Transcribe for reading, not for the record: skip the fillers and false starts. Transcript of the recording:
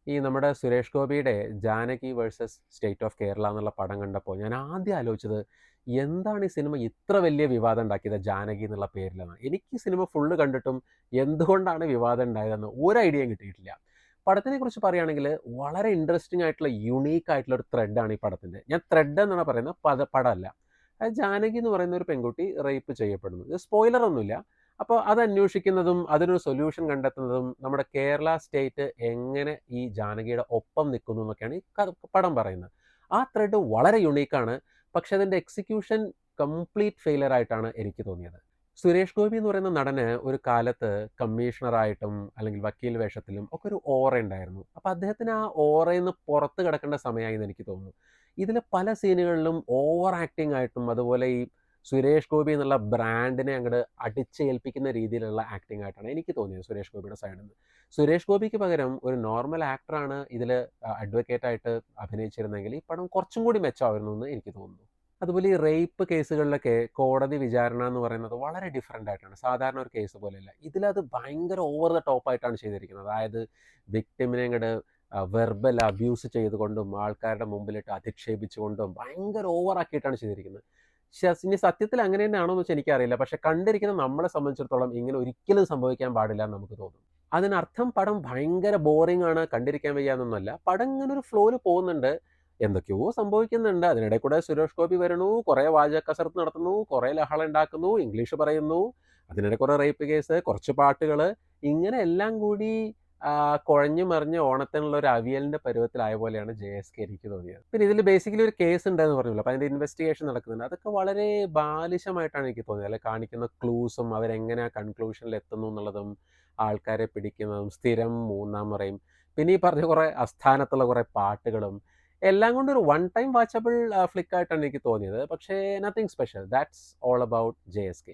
ഈ നമ്മുടെ സുരേഷ് ഗോപിയുടെ 'Janaki versus state of Kerala' എന്നുള്ള പടം കണ്ടപ്പോൾ ഞാൻ ആദ്യം ആലോചിച്ചത്, എന്താണ് ഈ സിനിമ ഇത്ര വലിയ വിവാദം ഉണ്ടാക്കിയത് 'ജാനകി' എന്നുള്ള പേരിലെന്ന്. എനിക്ക് ഈ സിനിമ ഫുള്ള് കണ്ടിട്ടും എന്തുകൊണ്ടാണ് വിവാദം ഉണ്ടായതെന്ന് ഒരു ഐഡിയയും കിട്ടിയിട്ടില്ല. പടത്തിനെക്കുറിച്ച് പറയുകയാണെങ്കിൽ വളരെ ഇൻട്രസ്റ്റിംഗ് ആയിട്ടുള്ള യുണീക്ക് ആയിട്ടുള്ള ഒരു ത്രെഡാണ് ഈ പടത്തിൻ്റെ. ഞാൻ ത്രെഡ് എന്നാണ് പറയുന്നത്, പടമല്ല. അത് ജാനകി എന്ന് പറയുന്ന ഒരു പെൺകുട്ടി റേപ്പ് ചെയ്യപ്പെടുന്നു. ഇത് സ്പോയിലർ ഒന്നുമില്ല. അപ്പോൾ അത് അന്വേഷിക്കുന്നതും അതിനൊരു സൊല്യൂഷൻ കണ്ടെത്തുന്നതും നമ്മുടെ കേരള സ്റ്റേറ്റ് എങ്ങനെ ഈ ജാനകിയുടെ ഒപ്പം നിൽക്കുന്നു എന്നൊക്കെയാണ് ഈ പടം പറയുന്നത്. ആ ത്രെഡ് വളരെ യുണീക്കാണ്. പക്ഷെ അതിൻ്റെ എക്സിക്യൂഷൻ കംപ്ലീറ്റ് ഫെയിലിയർ ആയിട്ടാണ് എനിക്ക് തോന്നിയത്. സുരേഷ് ഗോപി എന്ന് പറയുന്ന നടന് ഒരു കാലത്ത് കമ്മീഷണറായിട്ടും അല്ലെങ്കിൽ വക്കീൽ വേഷത്തിലും ഒക്കെ ഒരു ഓറ ഉണ്ടായിരുന്നു. അപ്പോൾ അദ്ദേഹത്തിന് ആ ഓറയിൽ നിന്ന് പുറത്ത് കിടക്കേണ്ട സമയമായി എന്ന് എനിക്ക് തോന്നുന്നു. ഇതിലെ പല സീനുകളിലും ഓവർ ആക്ടിംഗ് ആയിട്ടും അതുപോലെ ഈ സുരേഷ് ഗോപി എന്നുള്ള ബ്രാൻഡിനെ അങ്ങോട്ട് അടിച്ചേൽപ്പിക്കുന്ന രീതിയിലുള്ള ആക്ടിംഗ് ആയിട്ടാണ് എനിക്ക് തോന്നിയത് സുരേഷ് ഗോപിയുടെ സൈഡിൽ നിന്ന്. സുരേഷ് ഗോപിക്ക് പകരം ഒരു നോർമൽ ആക്ടറാണ് ഇതിൽ അഡ്വക്കേറ്റ് ആയിട്ട് അഭിനയിച്ചിരുന്നെങ്കിൽ ഈ പടം കുറച്ചും കൂടി മെച്ചമായിരുന്നു എന്ന് എനിക്ക് തോന്നുന്നു. അതുപോലെ ഈ റേപ്പ് കേസുകളിലൊക്കെ കോടതി വിചാരണ എന്ന് പറയുന്നത് വളരെ ഡിഫറൻ്റ് ആയിട്ടാണ്. സാധാരണ ഒരു കേസ് പോലെയല്ല. ഇതിലത് ഭയങ്കര ഓവർ ദ ടോപ്പ് ആയിട്ടാണ് ചെയ്തിരിക്കുന്നത്. അതായത് വിക്ടിമിനെ അങ്ങട് വെർബൽ അബ്യൂസ് ചെയ്തുകൊണ്ടും ആൾക്കാരുടെ മുമ്പിലിട്ട് അധിക്ഷേപിച്ചുകൊണ്ടും ഭയങ്കര ഓവർ ആക്കിയിട്ടാണ് ചെയ്തിരിക്കുന്നത്. ഇനി സത്യത്തിൽ അങ്ങനെ തന്നെയാണോ എന്ന് വെച്ചാൽ എനിക്കറിയില്ല. പക്ഷെ കണ്ടിരിക്കുന്ന നമ്മളെ സംബന്ധിച്ചിടത്തോളം ഇങ്ങനെ ഒരിക്കലും സംഭവിക്കാൻ പാടില്ല എന്ന് നമുക്ക് തോന്നും. അതിനർത്ഥം പടം ഭയങ്കര ബോറിംഗ് ആണ്, കണ്ടിരിക്കാൻ വയ്യ എന്നൊന്നുമല്ല. പടം ഇങ്ങനെ ഒരു ഫ്ലോയിൽ പോകുന്നുണ്ട്. എന്തൊക്കെയോ സംഭവിക്കുന്നുണ്ട്. അതിനിടെ കൂടെ സുരേഷ് ഗോപി വരുന്നു, കുറേ വാചക കസരത്ത് നടത്തുന്നു, കുറേ ലഹള ഉണ്ടാക്കുന്നു, ഇംഗ്ലീഷ് പറയുന്നു, അതിനിടെ കുറേ റേപ്പ് കേസ്, കുറച്ച് പാട്ടുകൾ, ഇങ്ങനെ എല്ലാം കൂടി കുഴഞ്ഞു മറിഞ്ഞ് ഓണത്തിനുള്ള ഒരു അവിയലിൻ്റെ പരുവത്തിലായ പോലെയാണ് JSK എനിക്ക് തോന്നിയത്. പിന്നെ ഇതിൽ ബേസിക്കലി ഒരു കേസ് ഉണ്ടെന്ന് പറഞ്ഞല്ലോ. അപ്പോൾ അതിൻ്റെ ഇൻവെസ്റ്റിഗേഷൻ നടക്കുന്നുണ്ട്. അതൊക്കെ വളരെ ബാലിശമായിട്ടാണ് എനിക്ക് തോന്നിയത്. അല്ലെ കാണിക്കുന്ന ക്ലൂസും അവരെങ്ങനെ ആ കൺക്ലൂഷനിൽ എത്തുന്നു എന്നുള്ളതും ആൾക്കാരെ പിടിക്കുന്നതും സ്ഥിരം മൂന്നാം മുറയും പിന്നെ ഈ പറഞ്ഞ കുറേ അസ്ഥാനത്തുള്ള കുറേ പാട്ടുകളും എല്ലാം കൊണ്ടും ഒരു വൺ ടൈം വാച്ചബിൾ ഫ്ലിക്കായിട്ടാണ് എനിക്ക് തോന്നിയത്. പക്ഷേ nothing special. That's all about JSK.